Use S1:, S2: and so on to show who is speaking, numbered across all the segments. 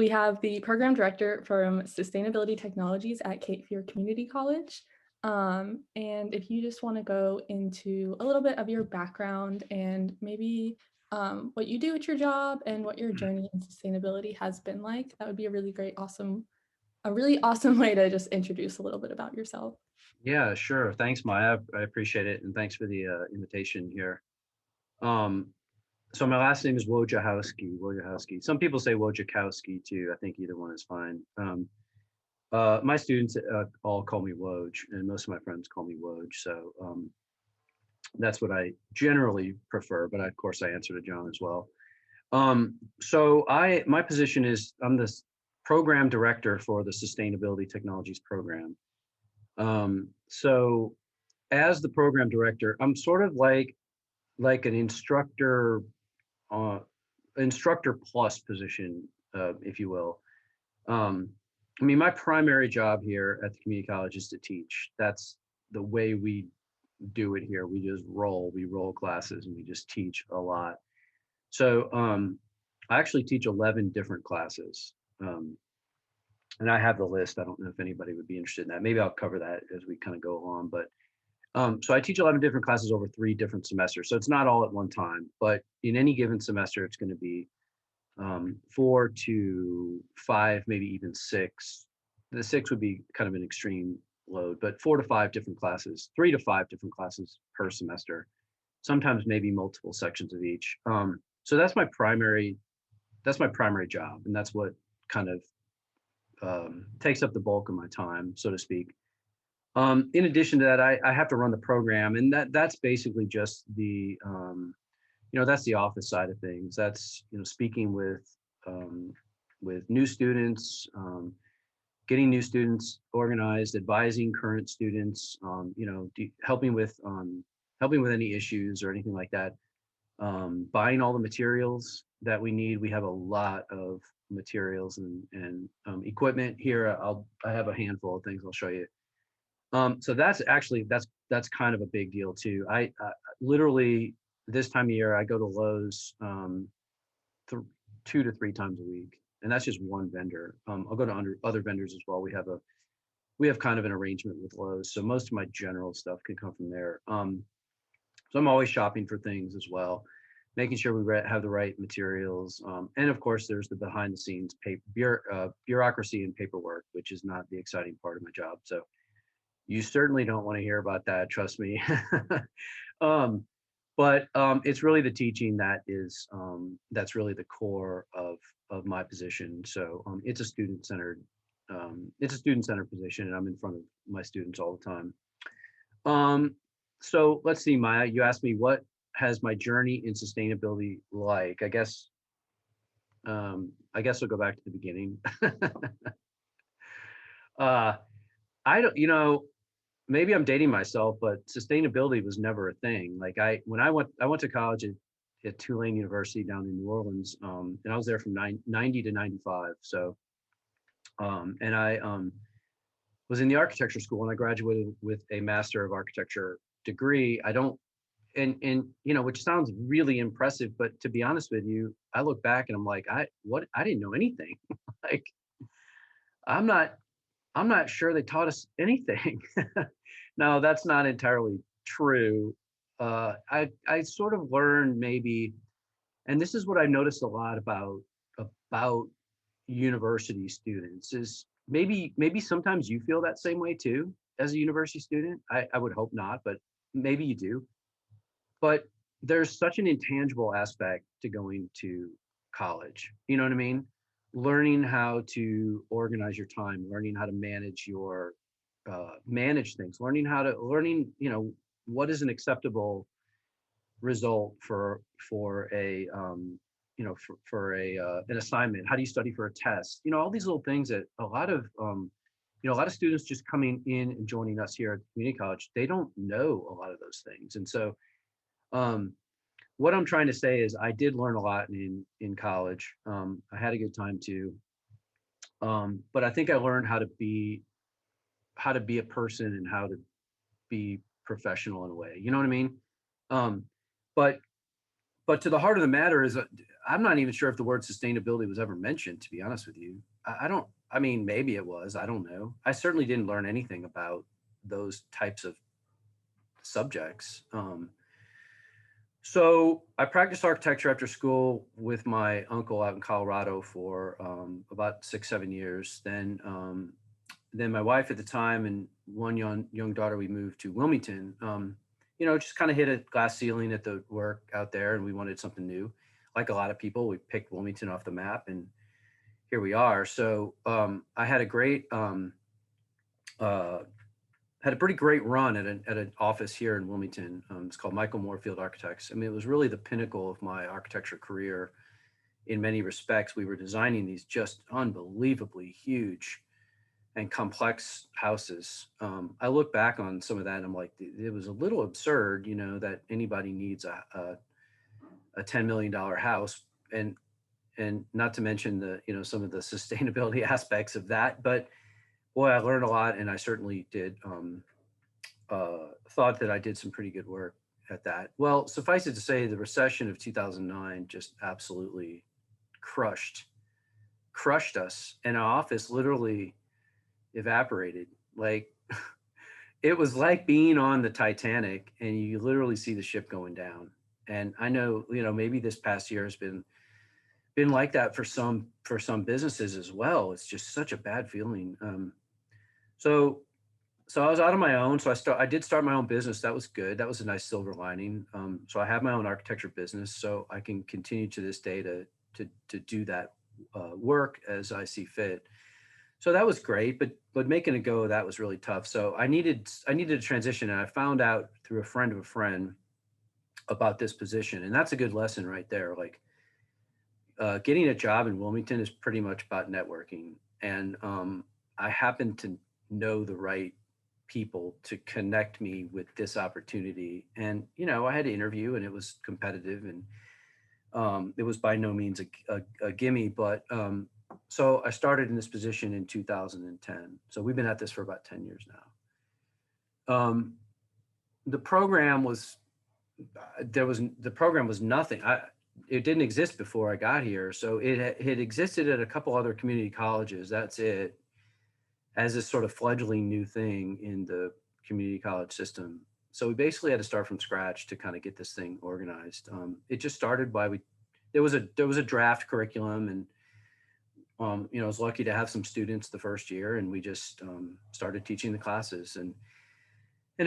S1: We have the program director from Sustainability Technologies at Cape Fear Community College. And if you just want to go into a little bit of your background and maybe what you do at your job and what your journey in sustainability has been like, that would be a really awesome way to just introduce a little bit about yourself.
S2: Yeah, sure. Thanks, Maya. I appreciate it, and thanks for the invitation here. Um, so my last name is Wojciechowski. Wojciechowski. Some people say Wojciechowski too. I think either one is fine. My students all call me Woj, and most of my friends call me Woj. So that's what I generally prefer. But of course, I answer to John as well. My position is I'm the program director for the Sustainability Technologies program. So as the program director, I'm sort of like an uh, instructor plus position, if you will. Um, I mean, my primary job here at the community college is to teach. That's the way we do it here. We roll classes, and we just teach a lot. So I actually teach 11 different classes. And I have the list. I don't know if anybody would be interested in that. Maybe I'll cover that as we kind of go along. But so I teach 11 different classes over 3 different semesters. So it's not all at one time, but in any given semester, it's going to be 4 to 5, maybe even 6. The 6 would be kind of an extreme load, but 4 to 5 different classes, 3 to 5 different classes per semester, sometimes maybe multiple sections of each. So that's my primary job, and that's what kind of takes up the bulk of my time, so to speak. In addition to that, I have to run the program, and that's basically just that's the office side of things. That's speaking with new students, getting new students organized, advising current students, helping with any issues or anything like that. Buying all the materials that we need. We have a lot of materials and equipment here. I have a handful of things I'll show you. So that's kind of a big deal too. I literally this time of year I go to Lowe's th 2 to 3 times a week, and that's just one vendor. I'll go to other vendors as well. We have kind of an arrangement with Lowe's, so most of my general stuff can come from there. So I'm always shopping for things as well, making sure we have the right materials. And of course, there's the behind the scenes bureaucracy and paperwork, which is not the exciting part of my job. So you certainly don't want to hear about that, trust me. um, but it's really the teaching that's really the core of my position. So it's a student centered position, and I'm in front of my students all the time. Um, so let's see, Maya, you asked me what has my journey in sustainability like? I guess I'll go back to the beginning. uh, I don't, maybe I'm dating myself, but sustainability was never a thing. Like I went to college at Tulane University down in New Orleans, and I was there from 90 to 95. So, and I was in the architecture school, and I graduated with a Master of Architecture degree. I don't, and which sounds really impressive, but to be honest with you, I look back and I'm like, I didn't know anything. Like I'm not I'm not sure they taught us anything. No, that's not entirely true. I sort of learned maybe, and this is what I noticed a lot about university students is maybe sometimes you feel that same way too as a university student. I would hope not, but maybe you do. But there's such an intangible aspect to going to college. You know what I mean? Learning how to organize your time, learning how to manage things, learning what is an acceptable result for a for a an assignment. How do you study for a test? All these little things that a lot of students just coming in and joining us here at community college, they don't know a lot of those things. And so um, what I'm trying to say is I did learn a lot in college. I had a good time too. But I think I learned how to be a person and how to be professional in a way. You know what I mean? Um, but but to the heart of the matter is, I'm not even sure if the word sustainability was ever mentioned, to be honest with you. I don't, I mean, maybe it was, I don't know. I certainly didn't learn anything about those types of subjects. So I practiced architecture after school with my uncle out in Colorado for about 6, 7 years. Then my wife at the time and one young daughter, we moved to Wilmington. Just kind of hit a glass ceiling at the work out there, and we wanted something new. Like a lot of people, we picked Wilmington off the map, and here we are. So I had a great uh, had a pretty great run at an office here in Wilmington. It's called Michael Moorfield Architects. I mean, it was really the pinnacle of my architecture career in many respects. We were designing these just unbelievably huge and complex houses. I look back on some of that and I'm like, it was a little absurd, that anybody needs a $10 million house, and not to mention some of the sustainability aspects of that. But boy, I learned a lot, and I certainly did thought that I did some pretty good work at that. Well, suffice it to say, the recession of 2009 just absolutely crushed us, and our office literally evaporated. Like it was like being on the Titanic, and you literally see the ship going down. And I know, maybe this past year has been like that for some businesses as well. It's just such a bad feeling. So I was out on my own. So I did start my own business. That was good. That was a nice silver lining. So I have my own architecture business, so I can continue to this day to do that work as I see fit. So that was great, but making a go of that was really tough. So I needed a transition, and I found out through a friend of a friend about this position, and that's a good lesson right there. Like getting a job in Wilmington is pretty much about networking, and I happened to know the right people to connect me with this opportunity. And I had to interview, and it was competitive, and it was by no means a gimme, but so I started in this position in 2010. So we've been at this for about 10 years now. The program was nothing. It didn't exist before I got here. So it had existed at a couple other community colleges. That's it, as this sort of fledgling new thing in the community college system. So we basically had to start from scratch to kind of get this thing organized. It just started by there was a draft curriculum, and I was lucky to have some students the first year, and we just started teaching the classes. And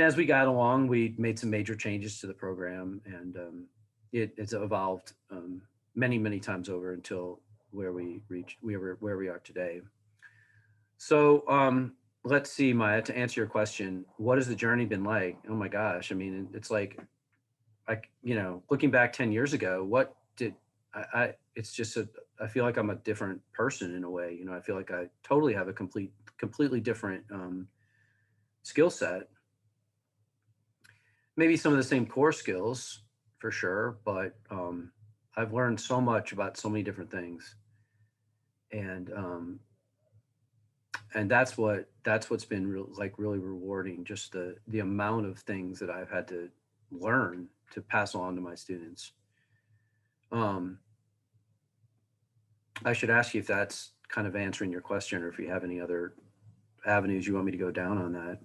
S2: as we got along, we made some major changes to the program, and it's evolved many times over until where we are today. So let's see, Maya, to answer your question, what has the journey been like? Oh my gosh. I mean, it's like, looking back 10 years ago, what did it's just I feel like I'm a different person in a way. I feel like I totally have a completely different skill set. Maybe some of the same core skills for sure, but I've learned so much about so many different things. And that's what's been really rewarding, just the amount of things that I've had to learn to pass on to my students. I should ask you if that's kind of answering your question, or if you have any other avenues you want me to go down on that.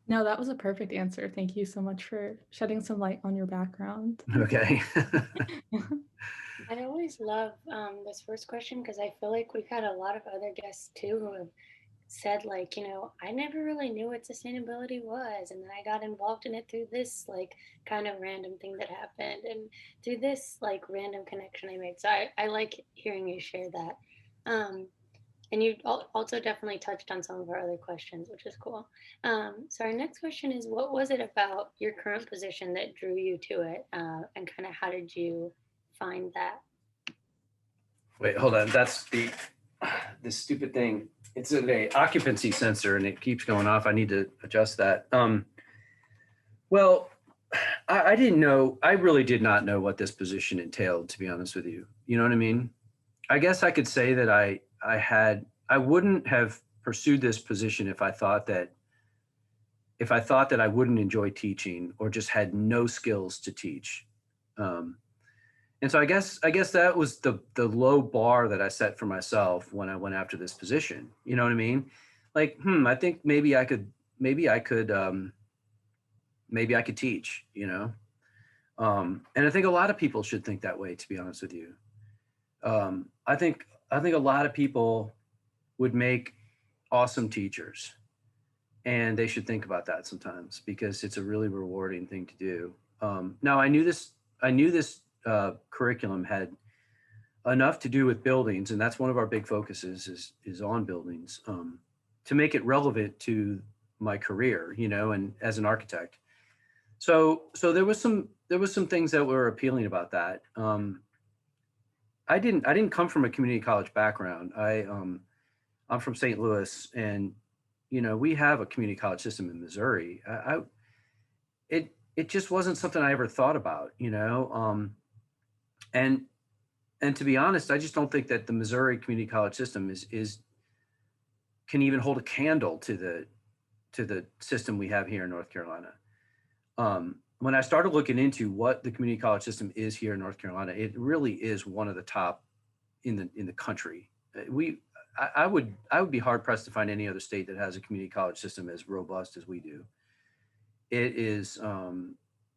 S1: No, that was a perfect answer. Thank you so much for shedding some light on your background.
S2: Okay.
S3: I always love this first question, because I feel like we've had a lot of other guests too who have said, like, I never really knew what sustainability was, and then I got involved in it through this like kind of random thing that happened, and through this like random connection I made. So I like hearing you share that. And you also definitely touched on some of our other questions, which is cool. So our next question is, what was it about your current position that drew you to it, and kind of how did you find that?
S2: Wait, hold on. That's this stupid thing. It's an occupancy sensor, and it keeps going off. I need to adjust that. Well, I didn't know. I really did not know what this position entailed, to be honest with you. You know what I mean? I guess I could say that I wouldn't have pursued this position if I thought that I wouldn't enjoy teaching, or just had no skills to teach. And so I guess that was the low bar that I set for myself when I went after this position. You know what I mean? Like, I think maybe I could, maybe I could teach, you know? And I think a lot of people should think that way, to be honest with you. I think a lot of people would make awesome teachers, and they should think about that sometimes because it's a really rewarding thing to do. Now I knew this curriculum had enough to do with buildings, and that's one of our big focuses is on buildings, to make it relevant to my career, you know, and as an architect. So there was some things that were appealing about that. I didn't come from a community college background. I'm from St. Louis, and you know we have a community college system in Missouri. It just wasn't something I ever thought about, you know. And to be honest, I just don't think that the Missouri community college system is can even hold a candle to the system we have here in North Carolina. When I started looking into what the community college system is here in North Carolina, it really is one of the top in the country. I would be hard pressed to find any other state that has a community college system as robust as we do. It is,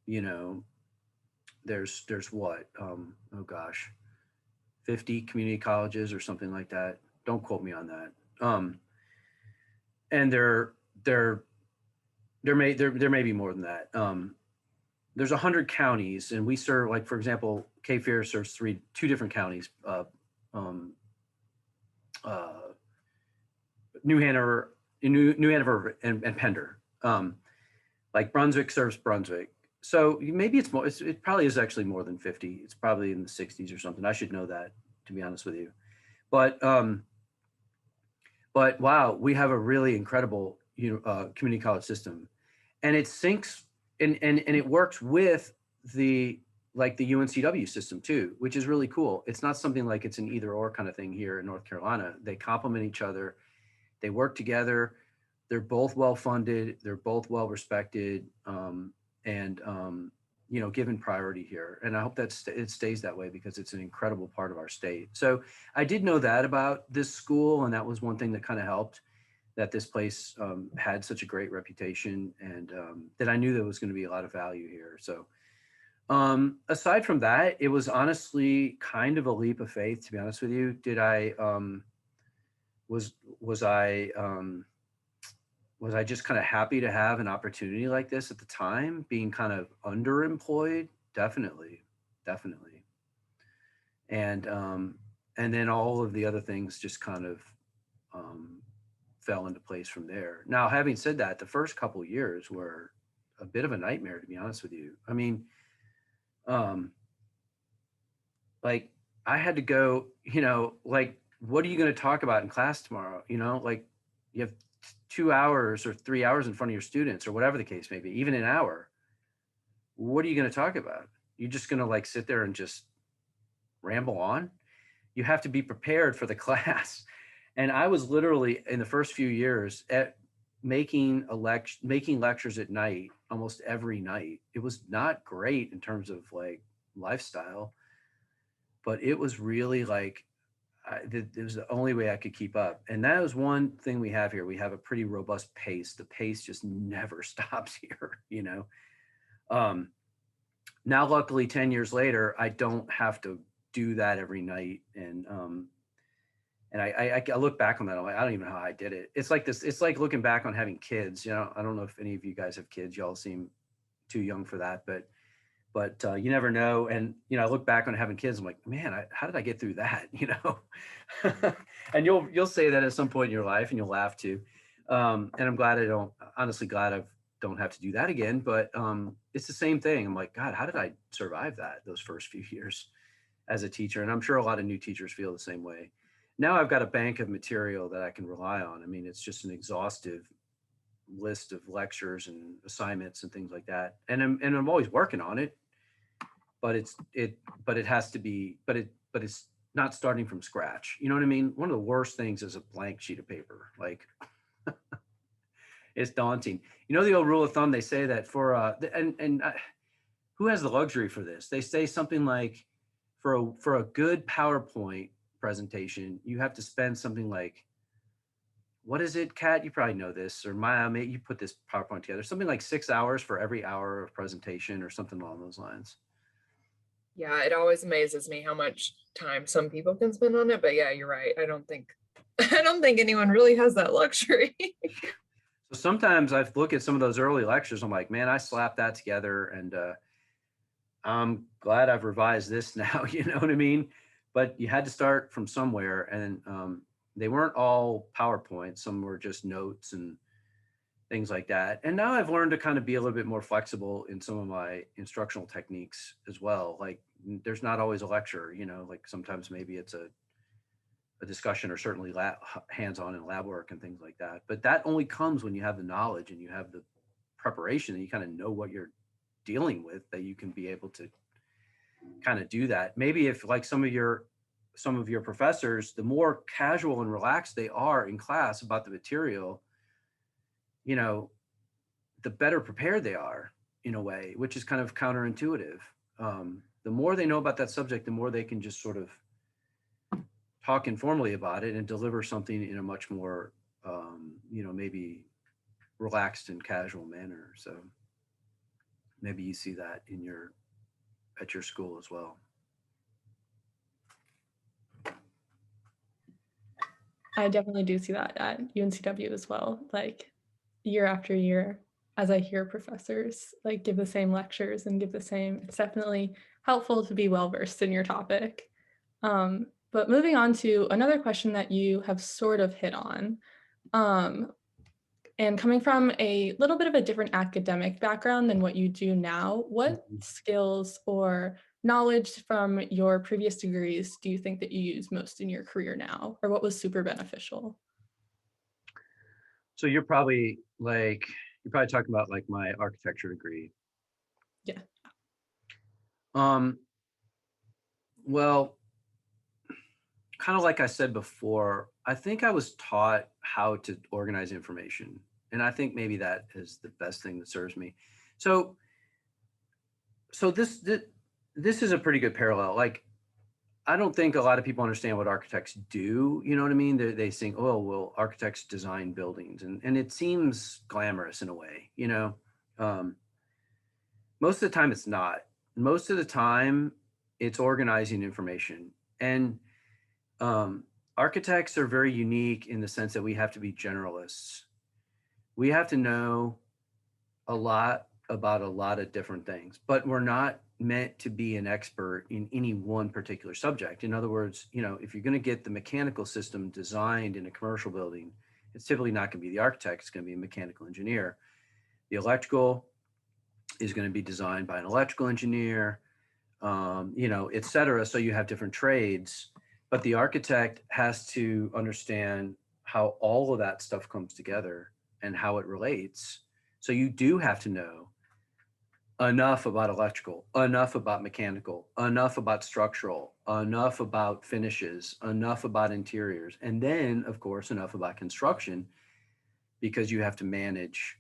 S2: you know, there's what, oh gosh, 50 community colleges or something like that. Don't quote me on that. And there may be more than that. There's 100 counties, and we serve, like, for example, Cape Fear serves two different counties, New Hanover, and Pender. Like Brunswick serves Brunswick. So maybe it's more, it probably is actually more than 50. It's probably in the 60s or something. I should know that, to be honest with you. But wow, we have a really incredible community college system, and it syncs and it works with the UNCW system too, which is really cool. It's not something like it's an either or kind of thing here in North Carolina. They complement each other. They work together. They're both well funded. They're both well respected, and you know, given priority here. And I hope that it stays that way because it's an incredible part of our state. So I did know that about this school, and that was one thing that kind of helped, that this place had such a great reputation, and that I knew there was going to be a lot of value here. So aside from that, it was honestly kind of a leap of faith, to be honest with you. Did I was I just kind of happy to have an opportunity like this at the time, being kind of underemployed? Definitely. And then all of the other things just kind of fell into place from there. Now, having said that, the first couple of years were a bit of a nightmare, to be honest with you. I mean, like I had to go, you know, like, what are you going to talk about in class tomorrow? You know, like you have 2 hours or 3 hours in front of your students or whatever the case may be, even an hour. What are you going to talk about? You're just going to like sit there and just ramble on? You have to be prepared for the class. And I was literally in the first few years at making lectures at night, almost every night. It was not great in terms of like lifestyle, but it was really like, it was the only way I could keep up. And that was one thing we have here. We have a pretty robust pace. The pace just never stops here, you know? Now, luckily 10 years later, I don't have to do that every night. And I look back on that. I'm like, I don't even know how I did it. It's like this. It's like looking back on having kids. You know, I don't know if any of you guys have kids. Y'all seem too young for that, but you never know. And you know, I look back on having kids. I'm like, man, how did I get through that? You know, and you'll say that at some point in your life, and you'll laugh too. And I'm glad I don't. Honestly, glad I don't have to do that again. But it's the same thing. I'm like, God, how did I survive those first few years as a teacher? And I'm sure a lot of new teachers feel the same way. Now I've got a bank of material that I can rely on. I mean, it's just an exhaustive list of lectures and assignments and things like that. And I'm always working on it, but it's not starting from scratch. You know what I mean? One of the worst things is a blank sheet of paper. Like it's daunting. You know, the old rule of thumb, they say that for, who has the luxury for this? They say something like, for a good PowerPoint presentation, you have to spend something like, what is it, Kat? You probably know this, or Maya, maybe you put this PowerPoint together, something like 6 hours for every hour of presentation or something along those lines.
S4: Yeah, it always amazes me how much time some people can spend on it. But yeah, you're right. I don't think anyone really has that luxury.
S2: So sometimes I look at some of those early lectures, I'm like, man, I slapped that together, and I'm glad I've revised this now, you know what I mean? But you had to start from somewhere, and they weren't all PowerPoint. Some were just notes and things like that. And now I've learned to kind of be a little bit more flexible in some of my instructional techniques as well. Like, there's not always a lecture, you know, like sometimes maybe it's a discussion, or certainly hands-on and lab work and things like that. But that only comes when you have the knowledge and you have the preparation, and you kind of know what you're dealing with, that you can be able to kind of do that. Maybe if, like, some of your professors, the more casual and relaxed they are in class about the material, you know, the better prepared they are in a way, which is kind of counterintuitive. The more they know about that subject, the more they can just sort of talk informally about it and deliver something in a much more, you know, maybe relaxed and casual manner. So maybe you see that at your school as well.
S1: I definitely do see that at UNCW as well. Like, year after year, as I hear professors like give the same lectures and give the same, it's definitely helpful to be well versed in your topic. But moving on to another question that you have sort of hit on, and coming from a little bit of a different academic background than what you do now, what skills or knowledge from your previous degrees do you think that you use most in your career now, or what was super beneficial?
S2: So you're probably talking about like my architecture degree.
S1: Yeah.
S2: Well, kind of like I said before, I think I was taught how to organize information. And I think maybe that is the best thing that serves me. So this is a pretty good parallel. Like, I don't think a lot of people understand what architects do. You know what I mean? They think, oh, well, architects design buildings, and it seems glamorous in a way, you know. Most of the time it's not. Most of the time it's organizing information. And architects are very unique in the sense that we have to be generalists. We have to know a lot about a lot of different things, but we're not meant to be an expert in any one particular subject. In other words, you know, if you're going to get the mechanical system designed in a commercial building, it's typically not going to be the architect, it's going to be a mechanical engineer. The electrical is going to be designed by an electrical engineer, you know, et cetera. So you have different trades, but the architect has to understand how all of that stuff comes together and how it relates. So you do have to know enough about electrical, enough about mechanical, enough about structural, enough about finishes, enough about interiors, and then, of course, enough about construction, because you have to manage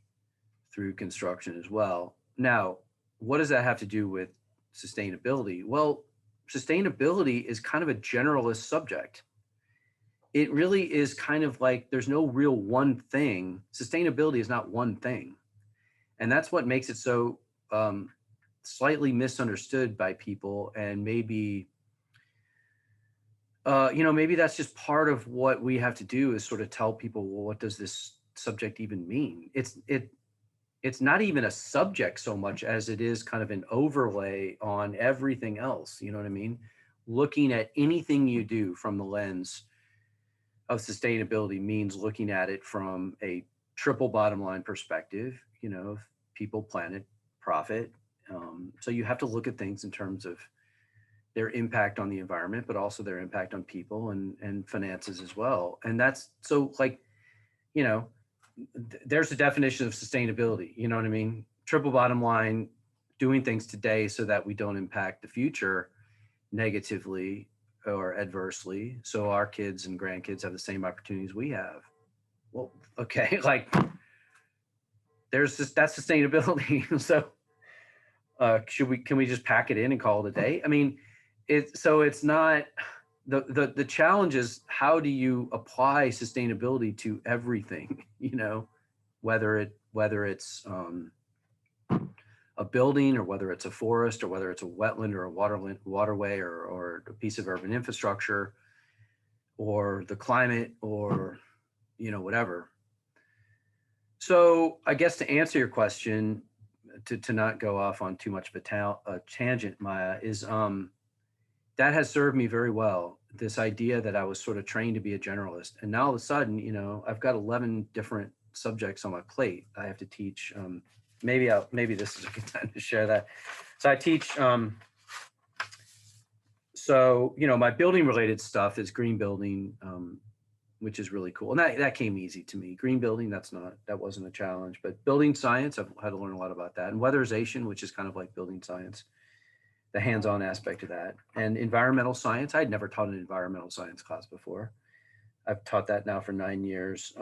S2: through construction as well. Now, what does that have to do with sustainability? Well, sustainability is kind of a generalist subject. It really is kind of like there's no real one thing. Sustainability is not one thing. And that's what makes it so slightly misunderstood by people. And maybe, you know, maybe that's just part of what we have to do, is sort of tell people, well, what does this subject even mean? It's not even a subject so much as it is kind of an overlay on everything else. You know what I mean? Looking at anything you do from the lens of sustainability means looking at it from a triple bottom line perspective, you know, people, planet, profit. So you have to look at things in terms of their impact on the environment, but also their impact on people and finances as well. And that's so, like, you know, there's a definition of sustainability. You know what I mean? Triple bottom line, doing things today so that we don't impact the future negatively or adversely, so our kids and grandkids have the same opportunities we have. Well, okay, like that's sustainability. So can we just pack it in and call it a day? I mean, it's not, the challenge is, how do you apply sustainability to everything, whether it's a building, or whether it's a forest, or whether it's a wetland, or a waterway, or a piece of urban infrastructure, or the climate, or whatever. So I guess to answer your question, to not go off on too much of a tangent, Maya, is that has served me very well. This idea that I was sort of trained to be a generalist, and now all of a sudden, I've got 11 different subjects on my plate. I have to teach. Maybe this is a good time to share that. So I teach. My building related stuff is green building, which is really cool. And that came easy to me. Green building, that wasn't a challenge, but building science, I've had to learn a lot about that. And weatherization, which is kind of like building science, the hands-on aspect of that. And environmental science, I'd never taught an environmental science class before. I've taught that now for 9 years.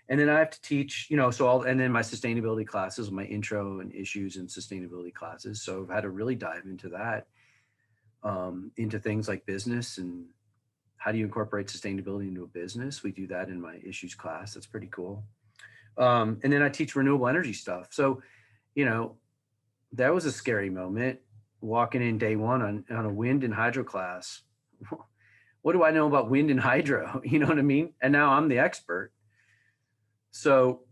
S2: And then I have to teach, and then my sustainability classes, my intro and issues and sustainability classes. So I've had to really dive into that, into things like business and how do you incorporate sustainability into a business? We do that in my issues class. That's pretty cool. And then I teach renewable energy stuff. So, that was a scary moment, walking in day one on a wind and hydro class. What do I know about wind and hydro? You know what I mean? And now I'm the expert. So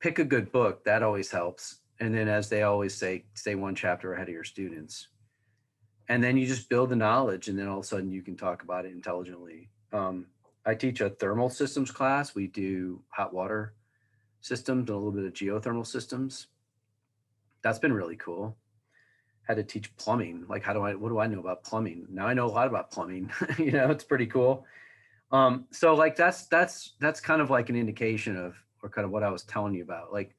S2: pick a good book. That always helps. And then, as they always say, stay one chapter ahead of your students. And then you just build the knowledge, and then all of a sudden you can talk about it intelligently. I teach a thermal systems class. We do hot water systems and a little bit of geothermal systems. That's been really cool. Had to teach plumbing. Like, what do I know about plumbing? Now I know a lot about plumbing. It's pretty cool. So like that's kind of like an indication of, or kind of what I was telling you about. Like,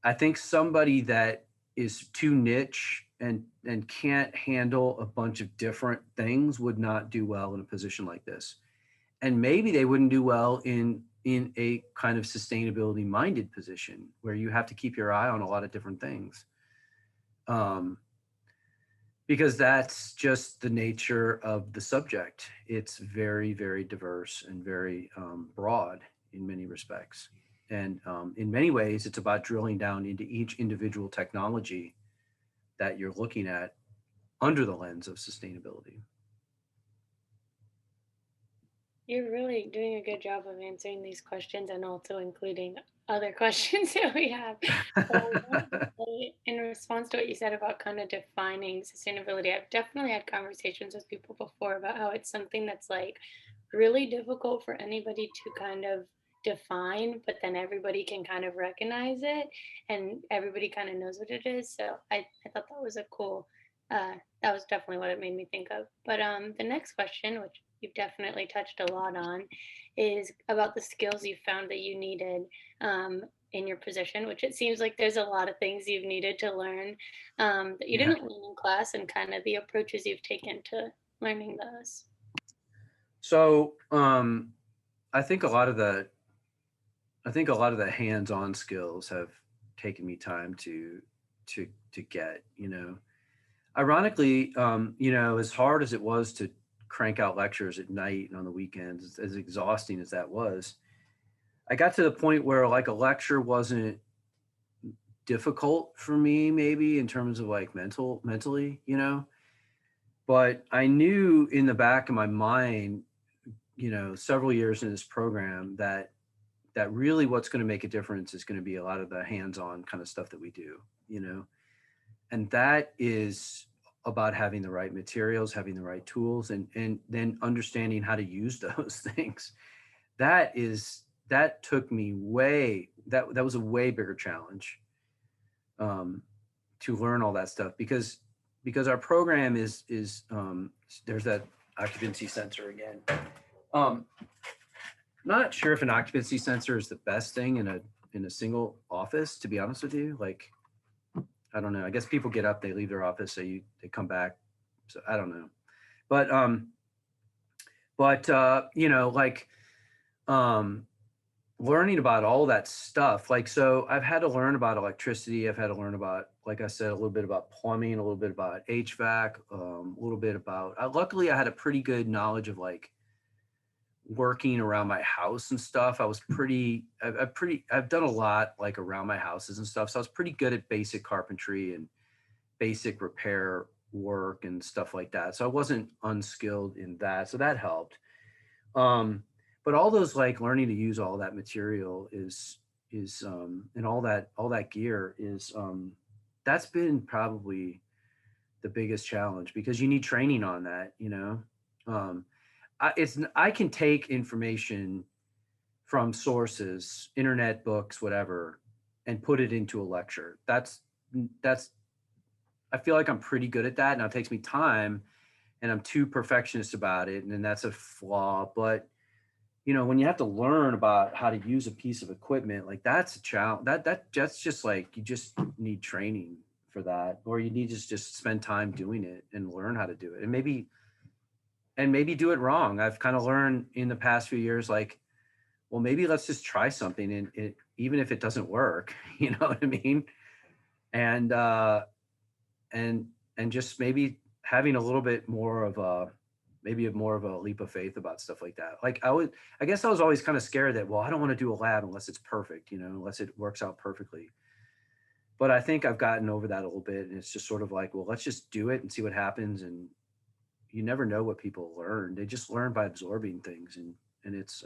S2: I think somebody that is too niche and can't handle a bunch of different things would not do well in a position like this. And maybe they wouldn't do well in a kind of sustainability minded position where you have to keep your eye on a lot of different things. Because that's just the nature of the subject. It's very, very diverse and very broad in many respects. And in many ways, it's about drilling down into each individual technology that you're looking at under the lens of sustainability.
S3: You're really doing a good job of answering these questions and also including other questions that we have. But I wanted to say, in response to what you said about kind of defining sustainability, I've definitely had conversations with people before about how it's something that's like really difficult for anybody to kind of define, but then everybody can kind of recognize it and everybody kind of knows what it is. So I thought that was a cool, that was definitely what it made me think of. But the next question, which you've definitely touched a lot on, is about the skills you found that you needed in your position, which it seems like there's a lot of things you've needed to learn that you
S2: Yeah.
S3: didn't learn in class, and kind of the approaches you've taken to learning those.
S2: So I think a lot of the hands-on skills have taken me time to get, ironically, as hard as it was to crank out lectures at night and on the weekends, as exhausting as that was, I got to the point where like a lecture wasn't difficult for me, maybe in terms of like mentally, but I knew in the back of my mind, several years in this program, that really what's going to make a difference is going to be a lot of the hands-on kind of stuff that we do, and that is about having the right materials, having the right tools, and then understanding how to use those things. That took me that was a way bigger challenge, to learn all that stuff, because our program is there's that occupancy sensor again. Not sure if an occupancy sensor is the best thing in a single office, to be honest with you. Like, I don't know. I guess people get up, they leave their office, they come back. So I don't know. But learning about all that stuff. Like, so I've had to learn about electricity. I've had to learn about, like I said, a little bit about plumbing, a little bit about HVAC, a little bit about, luckily I had a pretty good knowledge of like working around my house and stuff. I was I've done a lot like around my houses and stuff. So I was pretty good at basic carpentry and basic repair work and stuff like that. So I wasn't unskilled in that. So that helped. But all those like learning to use all that material is and all that gear is that's been probably the biggest challenge because you need training on that, you know. I can take information from sources, internet, books, whatever, and put it into a lecture. That's I feel like I'm pretty good at that. Now it takes me time and I'm too perfectionist about it. And then that's a flaw. But you know, when you have to learn about how to use a piece of equipment, like that's a challenge. That's just like you just need training for that, or you need to just spend time doing it and learn how to do it. And maybe do it wrong. I've kind of learned in the past few years, like, well, maybe let's just try something and even if it doesn't work, you know what I mean? And and just maybe having a little bit more of a more of a leap of faith about stuff like that. Like I guess I was always kind of scared that, well, I don't want to do a lab unless it's perfect, you know, unless it works out perfectly. But I think I've gotten over that a little bit. And it's just sort of like, well, let's just do it and see what happens. And you never know what people learn. They just learn by absorbing things. And it's,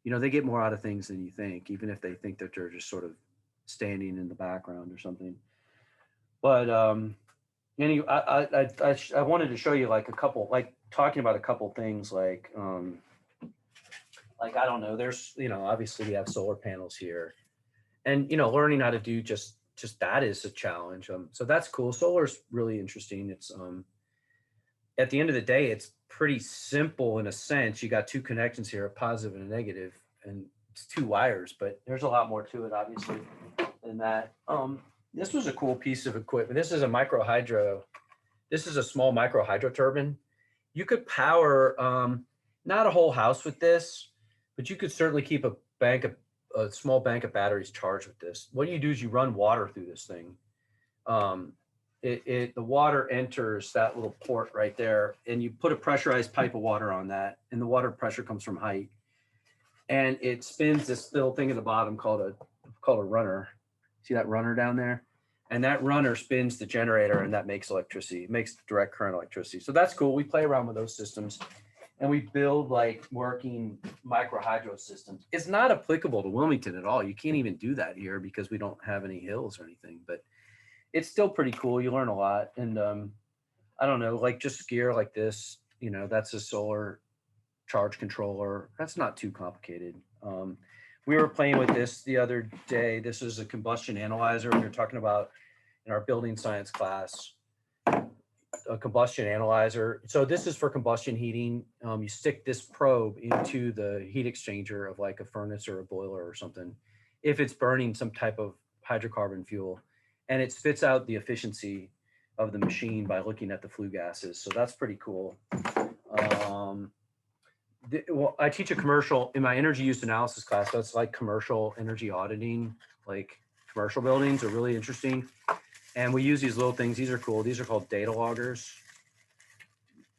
S2: you know, they get more out of things than you think, even if they think that they're just sort of standing in the background or something. But anyway, I wanted to show you like a couple, like talking about a couple things like I don't know, there's, you know, obviously we have solar panels here and, you know, learning how to do just that is a challenge. So that's cool. Solar's really interesting. It's at the end of the day, it's pretty simple in a sense. You got two connections here, a positive and a negative, and it's two wires, but there's a lot more to it obviously than that. This was a cool piece of equipment. This is a micro hydro. This is a small micro hydro turbine. You could power not a whole house with this, but you could certainly keep a small bank of batteries charged with this. What you do is you run water through this thing. The water enters that little port right there, and you put a pressurized pipe of water on that, and the water pressure comes from height, and it spins this little thing at the bottom called a runner. See that runner down there? And that runner spins the generator and that makes electricity. It makes direct current electricity. So that's cool. We play around with those systems and we build like working micro hydro systems. It's not applicable to Wilmington at all. You can't even do that here because we don't have any hills or anything, but it's still pretty cool. You learn a lot. And I don't know, like just gear like this, you know, that's a solar charge controller. That's not too complicated. We were playing with this the other day. This is a combustion analyzer. We were talking about in our building science class, a combustion analyzer. So this is for combustion heating. You stick this probe into the heat exchanger of like a furnace or a boiler or something, if it's burning some type of hydrocarbon fuel, and it spits out the efficiency of the machine by looking at the flue gases. So that's pretty cool. Well, I teach a commercial in my energy use analysis class. That's like commercial energy auditing, like commercial buildings are really interesting. And we use these little things. These are cool. These are called data loggers.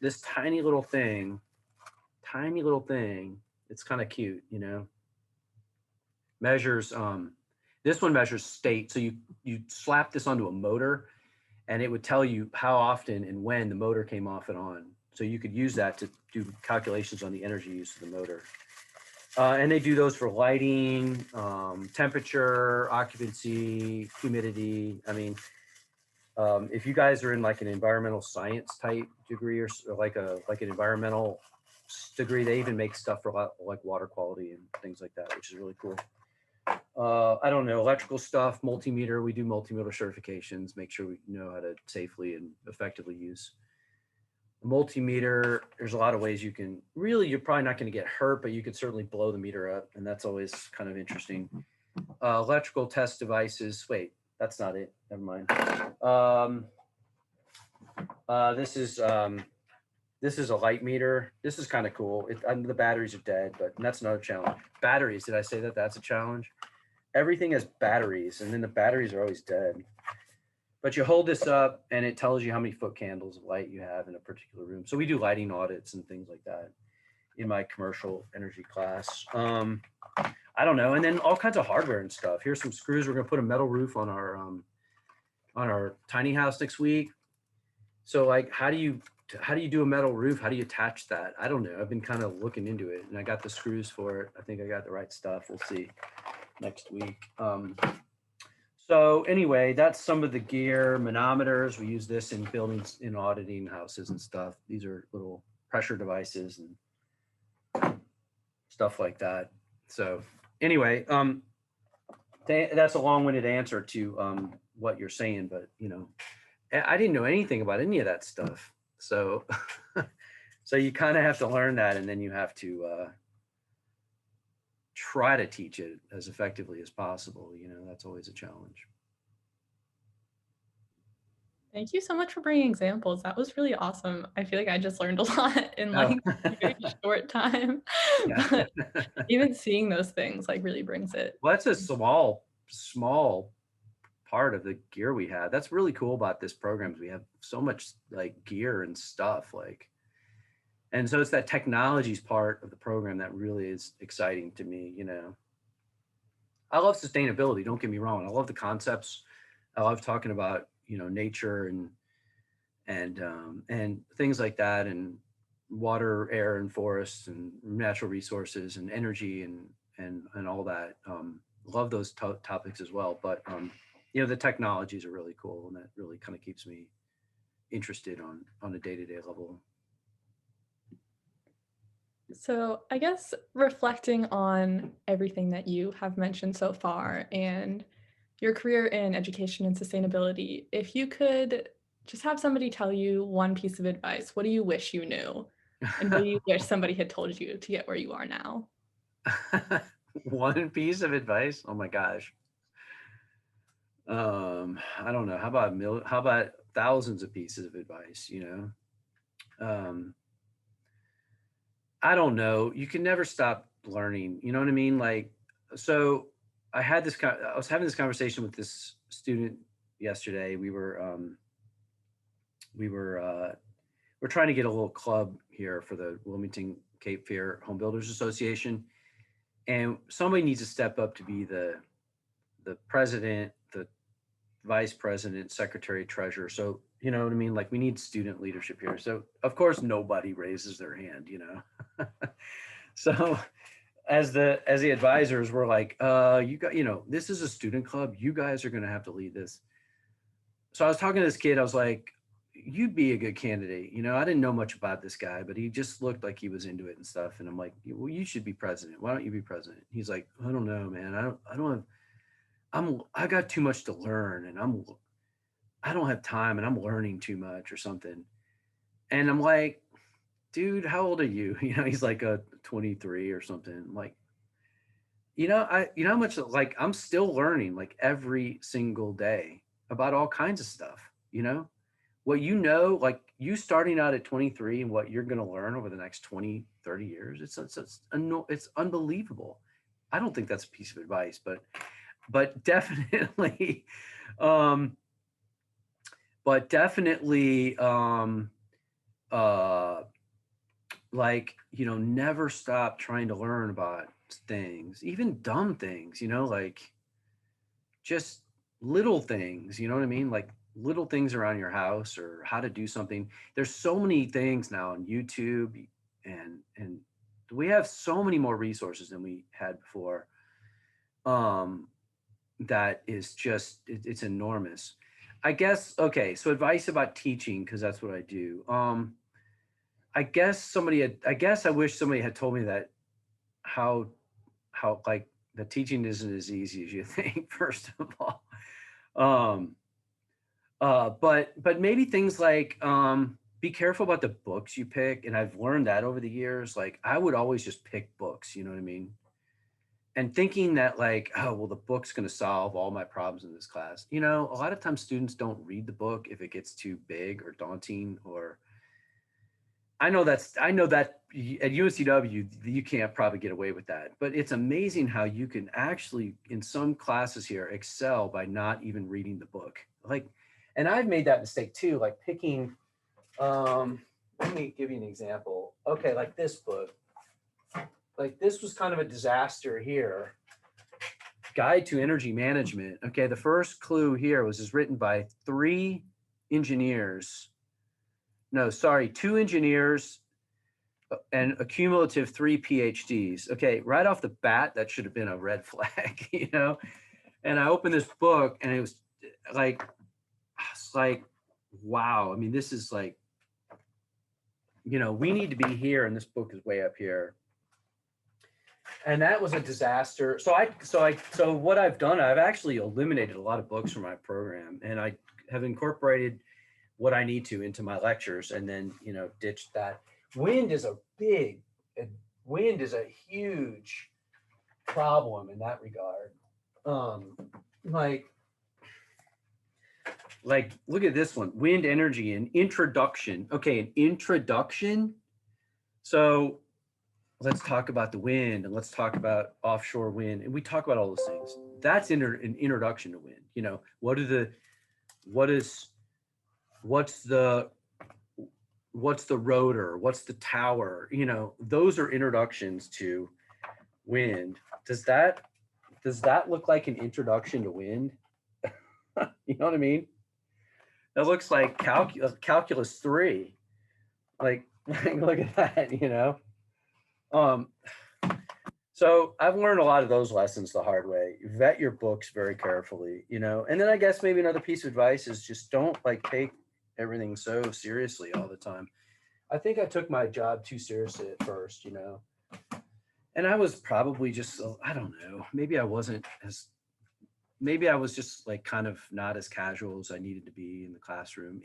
S2: This tiny little thing, it's kind of cute, you know, measures, this one measures state. So you slap this onto a motor and it would tell you how often and when the motor came off and on. So you could use that to do calculations on the energy use of the motor. And they do those for lighting, temperature, occupancy, humidity. I mean, if you guys are in like an environmental science type degree or like an environmental degree, they even make stuff for like water quality and things like that, which is really cool. I don't know, electrical stuff, multimeter. We do multimeter certifications, make sure we know how to safely and effectively use multimeter. There's a lot of ways you can you're probably not going to get hurt, but you could certainly blow the meter up, and that's always kind of interesting. Electrical test devices. Wait, that's not it. Never mind. This is This is a light meter. This is kind of cool. The batteries are dead, but that's another challenge. Batteries, did I say that that's a challenge? Everything has batteries, and then the batteries are always dead. But you hold this up and it tells you how many foot candles of light you have in a particular room. So we do lighting audits and things like that in my commercial energy class. I don't know. And then all kinds of hardware and stuff. Here's some screws. We're gonna put a metal roof on our tiny house next week. So like, how do you do a metal roof? How do you attach that? I don't know. I've been kind of looking into it, and I got the screws for it. I think I got the right stuff. We'll see next week. So anyway, that's some of the gear. Manometers. We use this in buildings, in auditing houses and stuff. These are little pressure devices and stuff like that. So anyway, that's a long-winded answer to what you're saying, but you know, I didn't know anything about any of that stuff. So, so you kind of have to learn that, and then you have to try to teach it as effectively as possible. You know, that's always a challenge.
S1: Thank you so much for bringing examples. That was really awesome. I feel like I just learned a lot in like a very short time. But even seeing those things like really brings it.
S2: Well, that's a small part of the gear we have. That's really cool about this program. We have so much like gear and stuff like, and so it's that technologies part of the program that really is exciting to me. You know, I love sustainability. Don't get me wrong. I love the concepts. I love talking about, you know, nature and things like that, and water, air, and forests, and natural resources, and energy, and all that. Love those topics as well. But you know, the technologies are really cool, and that really kind of keeps me interested on a day-to-day level.
S1: So I guess reflecting on everything that you have mentioned so far and your career in education and sustainability, if you could just have somebody tell you one piece of advice, what do you wish you knew? And what do you wish somebody had told you to get where you are now?
S2: One piece of advice? Oh my gosh. I don't know. How about thousands of pieces of advice, you know? I don't know. You can never stop learning. You know what I mean? Like, so I was having this conversation with this student yesterday. We're trying to get a little club here for the Wilmington Cape Fear Home Builders Association. And somebody needs to step up to be the president, the vice president, secretary, treasurer. So, you know what I mean? Like, we need student leadership here. So of course nobody raises their hand, you know? So as the advisors, we're like, you know, this is a student club. You guys are going to have to lead this. So I was talking to this kid. I was like, you'd be a good candidate. You know, I didn't know much about this guy, but he just looked like he was into it and stuff. And I'm like, well, you should be president. Why don't you be president? He's like, I don't know, man. I got too much to learn, and I don't have time, and I'm learning too much or something. And I'm like, dude, how old are you? You know, he's like a 23 or something. I'm like, you know how much, like, I'm still learning like every single day about all kinds of stuff, you know, what, you know, like you starting out at 23 and what you're going to learn over the next 20, 30 years. It's unbelievable. I don't think that's a piece of advice, but definitely, like, you know, never stop trying to learn about things, even dumb things, you know, like just little things, you know what I mean? Like little things around your house or how to do something. There's so many things now on YouTube, and we have so many more resources than we had before. That is just, it's enormous. I guess, okay, so advice about teaching, because that's what I do. I guess I wish somebody had told me that how like the teaching isn't as easy as you think, first of all. But maybe things like be careful about the books you pick. And I've learned that over the years. Like I would always just pick books, you know what I mean? And thinking that like, oh, well, the book's going to solve all my problems in this class. You know, a lot of times students don't read the book if it gets too big or daunting, or I know that at UNCW, you can't probably get away with that, but it's amazing how you can actually, in some classes here, excel by not even reading the book. Like, and I've made that mistake too, like picking, let me give you an example. Okay, like this book, like this was kind of a disaster here. Guide to Energy Management. Okay, the first clue here was written by two engineers and a cumulative 3 PhDs. Okay, right off the bat, that should have been a red flag, you know? And I opened this book and it was like, wow. I mean, this is like, we need to be here and this book is way up here. And that was a disaster. So what I've done, I've actually eliminated a lot of books from my program, and I have incorporated what I need to into my lectures, and then ditched that. Wind is a huge problem in that regard. Like look at this one, wind energy, an introduction. Okay, an introduction. So let's talk about the wind and let's talk about offshore wind. And we talk about all those things. That's an introduction to wind. What's the rotor? What's the tower? Those are introductions to wind. Does that look like an introduction to wind? You know what I mean? That looks like calculus 3. Like look at that, So I've learned a lot of those lessons the hard way. Vet your books very carefully, and then I guess maybe another piece of advice is just don't take everything so seriously all the time. I think I took my job too seriously at first, and I was probably just, I don't know, maybe I was just like kind of not as casual as I needed to be in the classroom.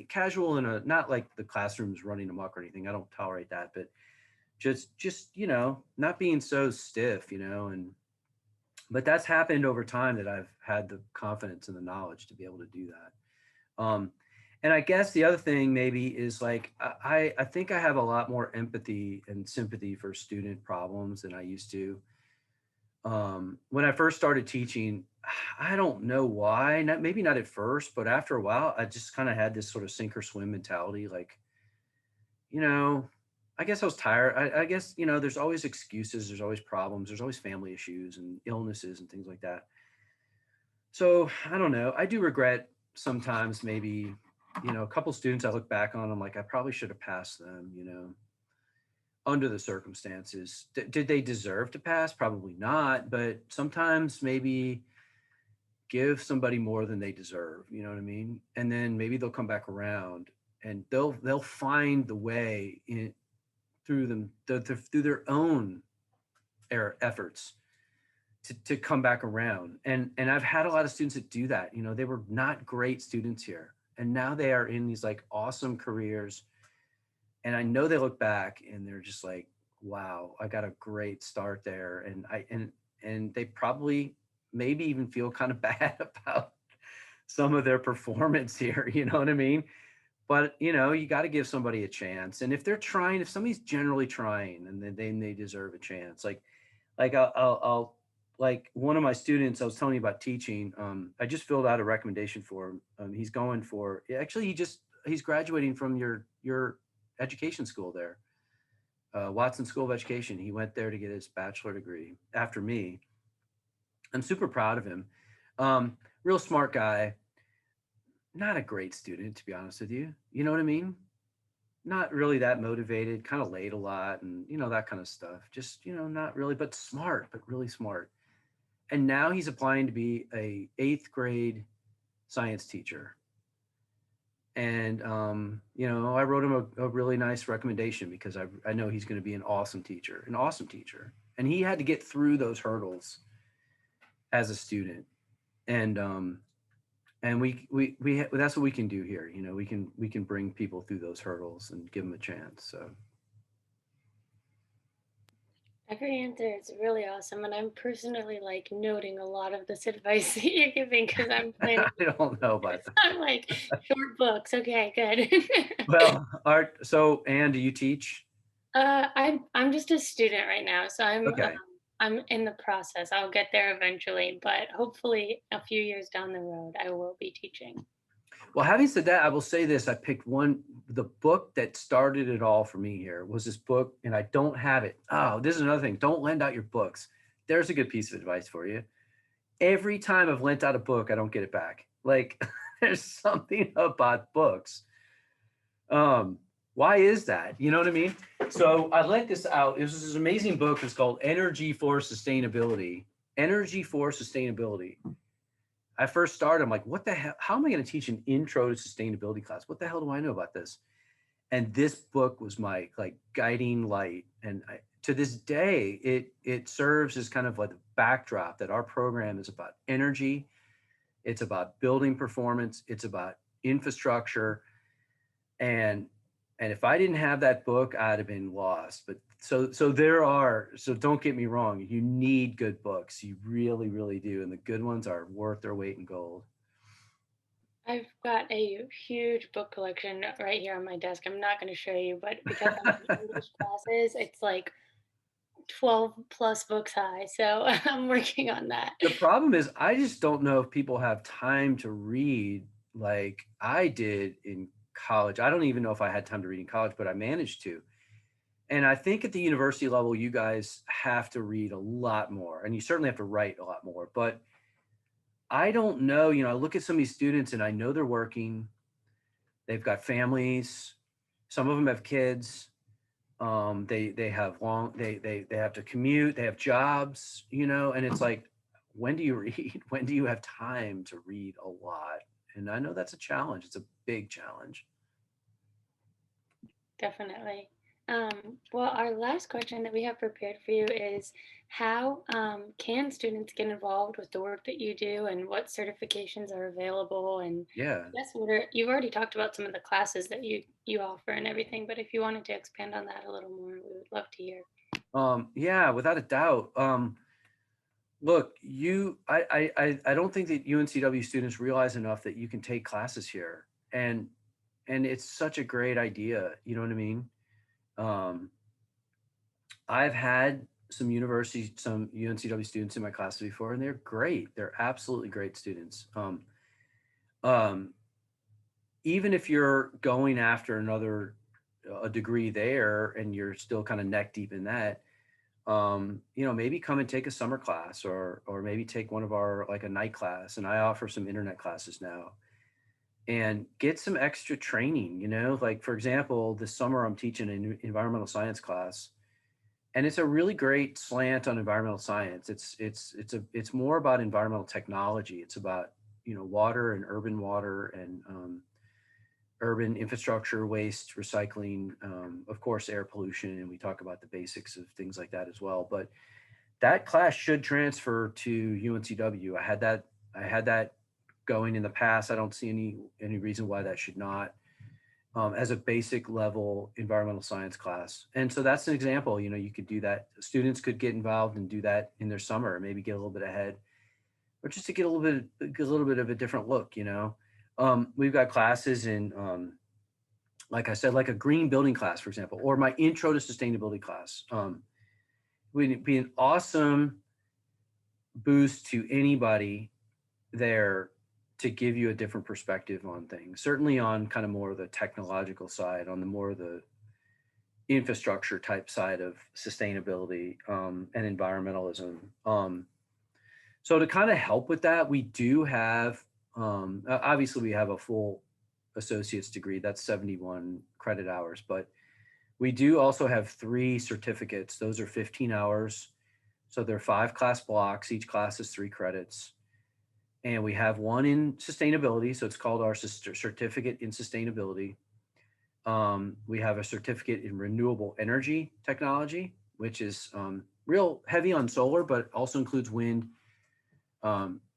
S2: Casual in a, not like the classroom's running amok or anything. I don't tolerate that, but just not being so stiff, but that's happened over time that I've had the confidence and the knowledge to be able to do that. And I guess the other thing maybe is like, I think I have a lot more empathy and sympathy for student problems than I used to. When I first started teaching, I don't know why, maybe not at first, but after a while, I just kind of had this sort of sink or swim mentality. Like, I guess I was tired. I guess, there's always excuses. There's always problems. There's always family issues and illnesses and things like that. So I don't know. I do regret sometimes maybe, a couple students I look back on, I'm like, I probably should have passed them, under the circumstances. Did they deserve to pass? Probably not. But sometimes maybe give somebody more than they deserve. You know what I mean? And then maybe they'll come back around and they'll find the way through their own efforts to come back around. And I've had a lot of students that do that. They were not great students here, and now they are in these like awesome careers. And I know they look back and they're just like, wow, I got a great start there. And they probably maybe even feel kind of bad about some of their performance here. You know what I mean? But, you got to give somebody a chance. And if somebody's generally trying, and then they deserve a chance. Like I'll like one of my students, I was telling you about teaching. I just filled out a recommendation for him. He's going for, actually, he's graduating from your education school there, Watson School of Education. He went there to get his bachelor degree after me. I'm super proud of him. Real smart guy. Not a great student, to be honest with you. You know what I mean? Not really that motivated, kind of late a lot and, that kind of stuff. Just, not really, but smart, but really smart. And now he's applying to be a 8th grade science teacher. And, I wrote him a really nice recommendation because I know he's going to be an awesome teacher. And he had to get through those hurdles as a student. And we that's what we can do here. We can bring people through those hurdles and give them a chance. So.
S3: Every answer is really awesome, and I'm personally like noting a lot of this advice that you're giving because I'm planning.
S2: I don't know about that.
S3: I'm like short books. Okay, good.
S2: Well, art. So, Anne, do you teach?
S3: I'm just a student right now, so
S2: Okay.
S3: I'm in the process. I'll get there eventually, but hopefully a few years down the road, I will be teaching.
S2: Well, having said that, I will say this. I picked the book that started it all for me here was this book, and I don't have it. Oh, this is another thing. Don't lend out your books. There's a good piece of advice for you. Every time I've lent out a book, I don't get it back. Like there's something about books. Why is that? You know what I mean? So I lent this out. It was this amazing book. It's called Energy for Sustainability. Energy for Sustainability. I first started, I'm like, what the hell? How am I going to teach an intro to sustainability class? What the hell do I know about this? And this book was my like guiding light. And to this day, it serves as kind of like the backdrop that our program is about energy. It's about building performance. It's about infrastructure. And if I didn't have that book, I'd have been lost. But so don't get me wrong, you need good books. You really, really do. And the good ones are worth their weight in gold.
S3: I've got a huge book collection right here on my desk. I'm not going to show you, but because I'm in English classes, it's like 12 plus books high. So I'm working on that.
S2: The problem is I just don't know if people have time to read like I did in college. I don't even know if I had time to read in college, but I managed to. And I think at the university level, you guys have to read a lot more, and you certainly have to write a lot more. But I don't know, I look at some of these students and I know they're working, they've got families, some of them have kids, they have they have to commute, they have jobs, and it's like, when do you read? When do you have time to read a lot? And I know that's a challenge. It's a big challenge.
S3: Definitely. Well, our last question that we have prepared for you is how can students get involved with the work that you do and what certifications are available? And
S2: Yeah.
S3: yes, you've already talked about some of the classes that you offer and everything, but if you wanted to expand on that a little more, we would love to hear.
S2: Yeah, without a doubt. Look, I don't think that UNCW students realize enough that you can take classes here, and it's such a great idea. You know what I mean? Um, I've had some UNCW students in my classes before, and they're great. They're absolutely great students. Um, Even if you're going after a degree there, and you're still kind of neck deep in that, maybe come and take a summer class, or maybe take one of our like a night class. And I offer some internet classes now, and get some extra training. Like for example, this summer I'm teaching an environmental science class, and it's a really great slant on environmental science. It's more about environmental technology. It's about water and urban water, and urban infrastructure, waste, recycling, of course, air pollution, and we talk about the basics of things like that as well. But that class should transfer to UNCW. I had that going in the past. I don't see any reason why that should not, as a basic level environmental science class. And so that's an example. You could do that. Students could get involved and do that in their summer, maybe get a little bit ahead, or just to get a little bit of a different look. We've got classes in, like I said, like a green building class, for example, or my intro to sustainability class. Would be an awesome boost to anybody there to give you a different perspective on things. Certainly on kind of more of the technological side, on the more of the infrastructure type side of sustainability, and environmentalism. So to kind of help with that, we do have, obviously we have a full associate's degree, that's 71 credit hours, but we do also have 3 certificates. Those are 15 hours. So they're 5 class blocks. Each class is 3 credits. And we have one in sustainability. So it's called our certificate in sustainability. We have a certificate in renewable energy technology, which is real heavy on solar, but also includes wind,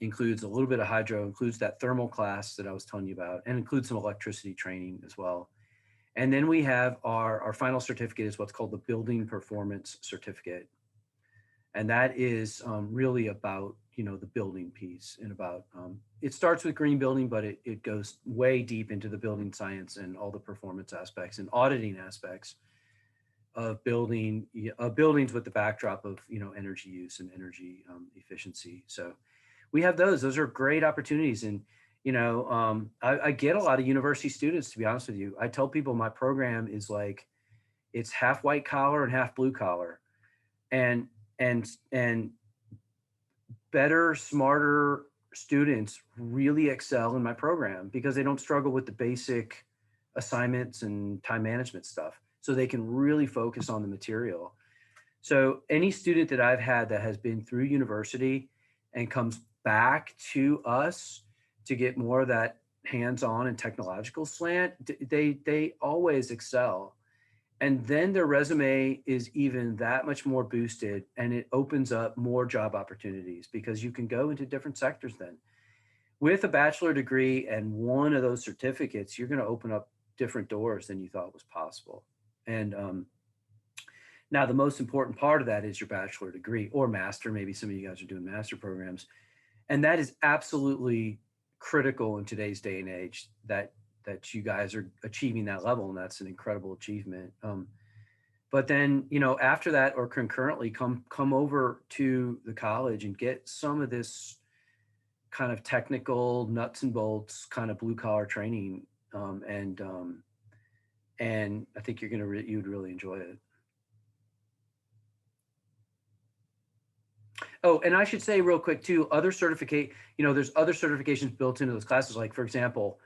S2: includes a little bit of hydro, includes that thermal class that I was telling you about, and includes some electricity training as well. And then we have our final certificate is what's called the Building Performance Certificate. And that is really about, the building piece and about, it starts with green building, but it goes way deep into the building science and all the performance aspects and auditing aspects of buildings with the backdrop of, energy use and energy efficiency. So we have those are great opportunities. And, I get a lot of university students, to be honest with you. I tell people my program is like, it's half white collar and half blue collar. And better, smarter students really excel in my program because they don't struggle with the basic assignments and time management stuff. So they can really focus on the material. So any student that I've had that has been through university and comes back to us to get more of that hands-on and technological slant, they always excel. And then their resume is even that much more boosted, and it opens up more job opportunities because you can go into different sectors then. With a bachelor degree and one of those certificates, you're going to open up different doors than you thought was possible. And now the most important part of that is your bachelor degree or master. Maybe some of you guys are doing master programs. And that is absolutely critical in today's day and age, that you guys are achieving that level, and that's an incredible achievement. But then, after that or concurrently come over to the college and get some of this kind of technical nuts and bolts kind of blue collar training. And I think you'd really enjoy it. Oh, and I should say real quick too, there's other certifications built into those classes. Like, for example,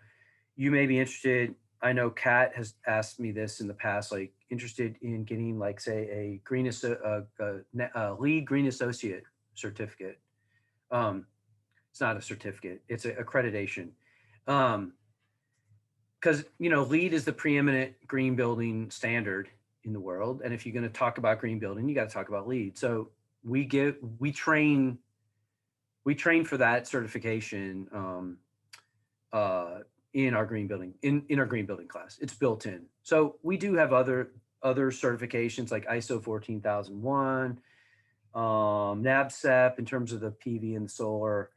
S2: you may be interested, I know Kat has asked me this in the past, like interested in getting like, say, a lead green associate certificate. It's not a certificate, it's an accreditation. Because, LEED is the preeminent green building standard in the world. And if you're going to talk about green building, you got to talk about LEED. So we train for that certification in our green building, in our green building class. It's built in. So we do have other certifications like ISO 14001, NABCEP in terms of the PV and the solar,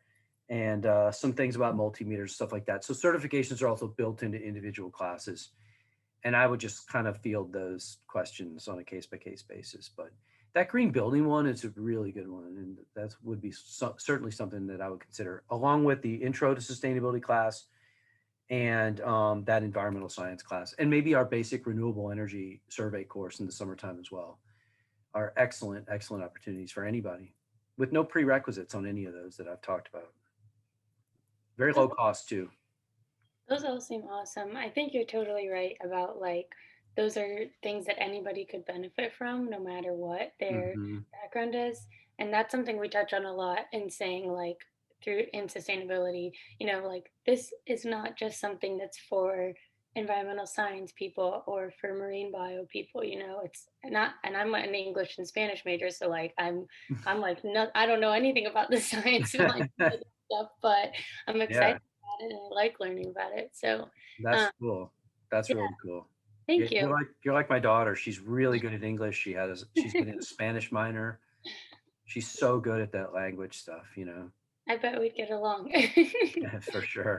S2: and some things about multimeters, stuff like that. So certifications are also built into individual classes. And I would just kind of field those questions on a case-by-case basis. But that green building one is a really good one. And that would be certainly something that I would consider, along with the intro to sustainability class and that environmental science class, and maybe our basic renewable energy survey course in the summertime as well, are excellent opportunities for anybody with no prerequisites on any of those that I've talked about. Very low cost too.
S3: Those all seem awesome. I think you're totally right about like those are things that anybody could benefit from no matter what their background is. And that's something we touch on a lot in saying like in sustainability, like this is not just something that's for environmental science people or for marine bio people, it's not, and I'm an English and Spanish major, so like I'm like not, I don't know anything about the science and like stuff, but I'm excited about it and I like learning about it. So
S2: that's cool. That's really cool.
S3: Thank you.
S2: You're like my daughter. She's really good at English. She's getting a Spanish minor. She's so good at that language stuff,
S3: I bet we'd get along.
S2: For sure.